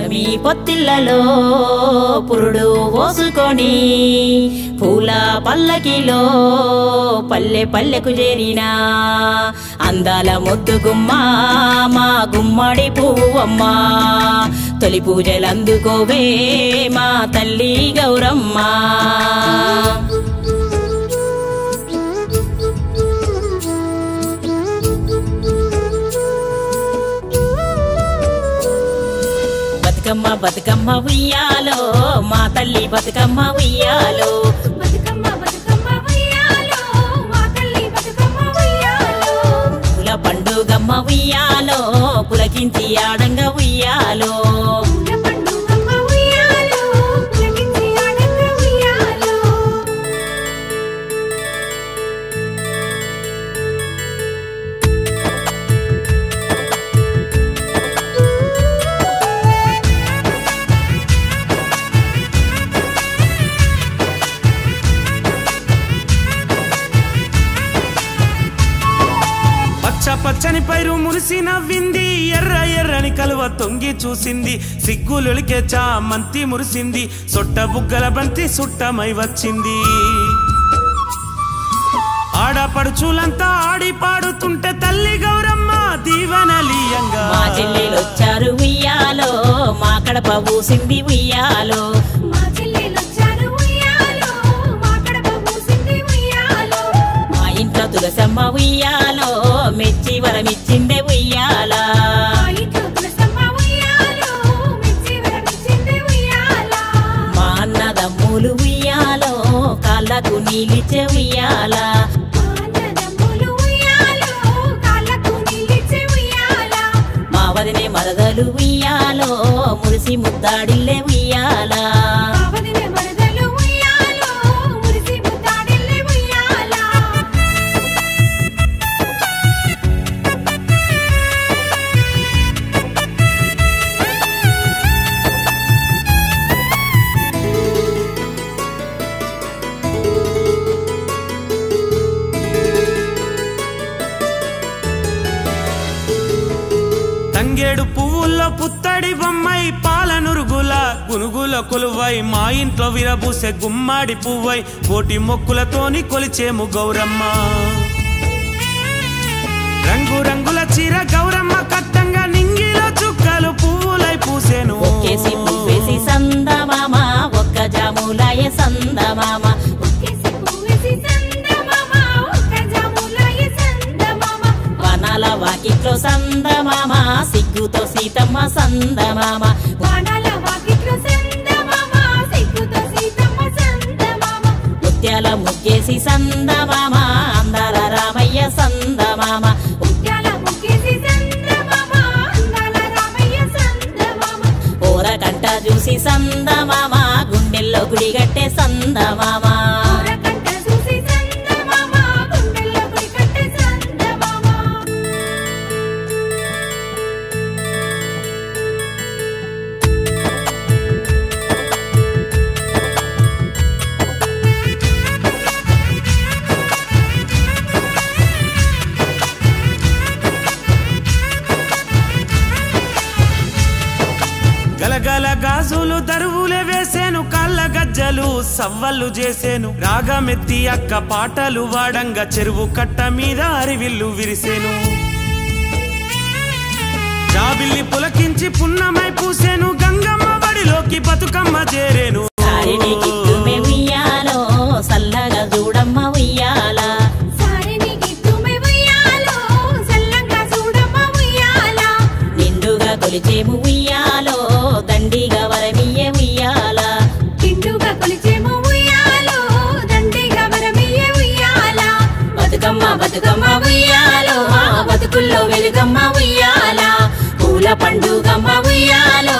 పున్నమి పొత్తిళ్లలో పురుడు పోసుకొని పూల పల్లకిలో పల్లె పల్లెకు చేరినా అందాల ముద్దు గుమ్మ మా గుమ్మడి పువ్వమ్మ తొలి పూజలందుకోవే మా తల్లి గౌరమ్మ బతుకమ్మ బతుకమ్మ ఉయ్యాలో మా తల్లి బతుకమ్మ ఉయ్యాలో బతుకమ్మ బతుకమ్మ ఉయ్యాలో మా తల్లి బతుకమ్మ ఉయ్యాలో పూల పండుగమ్మ ఉయ్యాలో పులకించి ఆడంగా ఉయ్యాలో పూల పండుగమ్మ ఉయ్యాలో పులకించి ఆడంగా ఉయ్యాలో పచ్చని పైరు మురిసి నవ్వింది ఎర్ర ఎర్రని కలువ తొంగి చూసింది సిగ్గులొలికే చామంతి మురిసింది సొట్ట బుగ్గల బంతి సుట్టమై వచ్చింది ఆడపడుచులంతా ఆడి పాడుతుంటే తల్లి గౌరమ్మ దీవెనలీయంగా మా చెల్లెలొచ్చారు ఉయ్యాలో మా కడప ఊసింది ఉయ్యాలో మా చెల్లెలొచ్చారు ఉయ్యాలో మా కడప ఊసింది ఉయ్యాలో మా ఇంట్లో తులసమ్మ ఉయ్యాలో మెచ్చి వరమిచ్చిందే ఉయ్యాలా మా ఇంట్లో తులసమ్మ ఉయ్యాలో మెచ్చి వరమిచ్చింది ఉయ్యాలా మా అన్నదమ్ములు ఉయ్యాలో కాళ్ళకు నీలిచ్చే ఉయ్యాలా మా అన్నదమ్ములు ఉయ్యాలో కాళ్ళకు నీళ్ళిచ్చే ఉయ్యాలా మా వదినే మరదలు ఉయ్యాలో మురిసి ముద్దాడిల్లే ఉయ్యాలా మా వదిన మరదలు ఉయ్యాలో మురిసి ముద్దాడిల్లే ఉయ్యాలా తంగేడు పువ్వుల్లో పుత్తడి బొమ్మై పాలనురుగుల గునుగుల కొలువై మా ఇంట్లో విరబూసే గుమ్మాడి పువ్వై కోటి మొక్కులతోని కొలిచేము గౌరమ్మ రంగు రంగుల చీర గౌరమ్మ కట్టంగా నింగిలో చుక్కలు పువ్వులై పూసేను ఒక్కేసి పువ్వేసి సందమామ ఒక్క జాములాయ సందమామ ఒక్కేసి పువ్వేసి సందమామ ఒక్క జాములాయ సందమామ వనాల వాకిట్లో సందమామ సిగ్గుతో సీతమ్మ సందమామ వానాల వాకిట్లో సందమామ సిగ్గుతో సీతమ్మ సందమామ ముత్యాల ముగ్గేసి సందమామ అందాల రామయ్య సందమామ ముత్యాల ముగ్గేసి సందమామ అందాల రామయ్య సందమామ ఓర కంట చూసి సందమామ గుండెల్లో గుడిగట్టే సందమామ ఊరకంట చూసి సందమామ గుండెల్లో గుడి కట్టే సందమామ గలగల గాజులు దరువులే వేసేను కాళ్ళ గజ్జలు సవ్వళ్ళు చేసేను రాగమెత్తి అక్క పాటలు వాడంగా చెరువు కట్ట మీద అరివిల్లు విరిసేను జాబిల్లి పులకించి పున్నమై పూసేను గంగమ్మ బడిలోకి బతుకమ్మ చేరేను సారిని గిట్టుమే ఉయ్యాలో సల్లగా చూడమ్మ ఉయ్యాలా సారిని గిట్టుమే ఉయ్యాలో సల్లంగా చూడమ్మ ఉయ్యాలా నిండుగా కొలిచేము ఉయ్యాలో దండిగా వరమియ్యే ఉయ్యాలా కిండుగా కొలిచేము ఉయ్యాలో దండిగా వరమియ్యే ఉయ్యాలా బతుకమ్మ బతుకమ్మ ఉయ్యాలో మా బతుకుల్లో వెలుగమ్మ ఉయ్యాలా పూల పండుగమ్మ ఉయ్యాలో